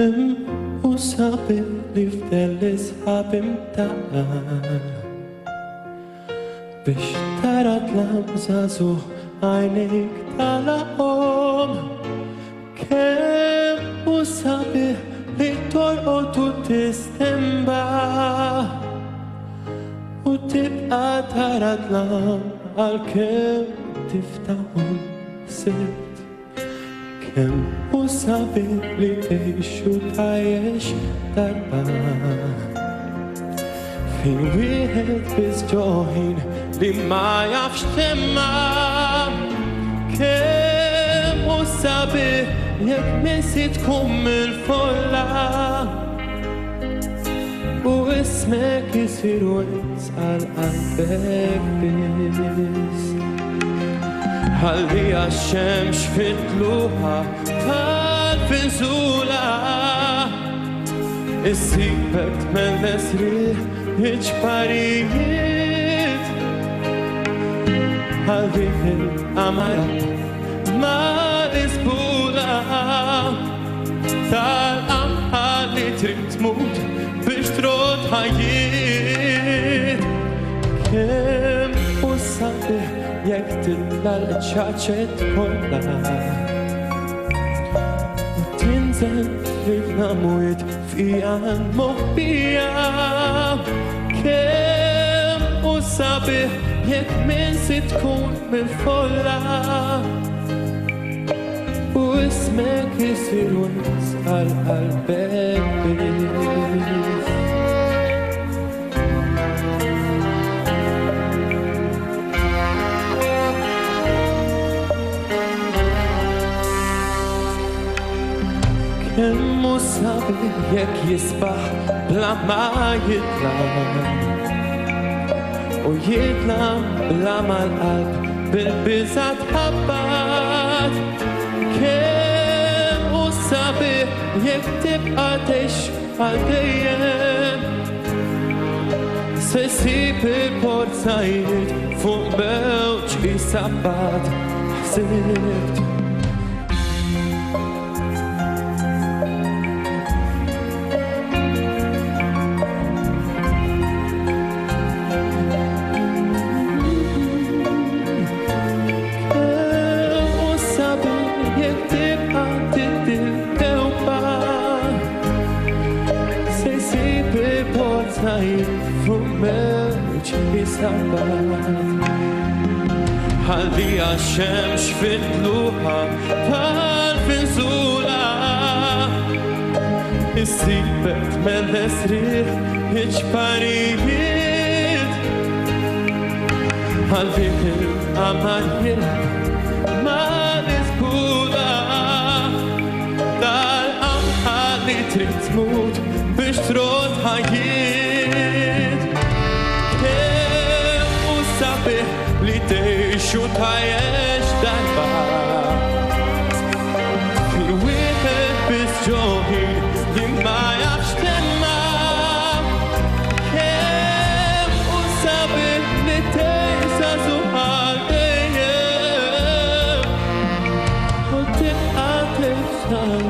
kem u sabi li f'del isħab imtaqal biex tara tlamżażuh għajnejk tal-għom. Kem u sabi li torqod u tistemba u tibqa tara tlam għal-kem tiftahom sibt. Kem u sabi li teħxu tajjex darba fejn wieħed bizġoħin li ma jafx temma. Kem u sabi jekk missi tkun mill-folla u ismek jisir wens għal-qalbek bis. Ħalli għax-xemx fit-tluħa tal-finżula issibek tmelles riħ iġparijiet. Ħalli il-qamara mal-isbula tal-qamħa li trid tmut biex trod ħajjiet. Kemm u sabiħ jekk tilla l-ċaċet kollha u tinżel fil-namwiet fija l-moħbija. Kemm u sabiħ jekk minsi tkun mill-folla u ismek jisir wens għal-qalbek bis. Kemm u sabiħ jekk jisbaħ bla ma jitlam u jitlam bla ma l-qalb bil-biża tħabbat. Kemm u sabiħ jekk tibqa' tgħix għal dejjem se ssib il-porzajiet fuq mewġ isabbat. Ħsibt ħalli għax-xemx fit-tluħa tal-finżula issibek tmelles riħ iġparijiet. Ħalli il-qamar jilgħab mal-isbula tal-qamħa li trid tmut biex trod ħajjiet. Kemm u sabiħ li teħxu tajjex darba fi wieħed bizġoħin li ma jafx temma. Kemm u sabiħ li teħżażuh għal dejjem u tibqa' tgħix għal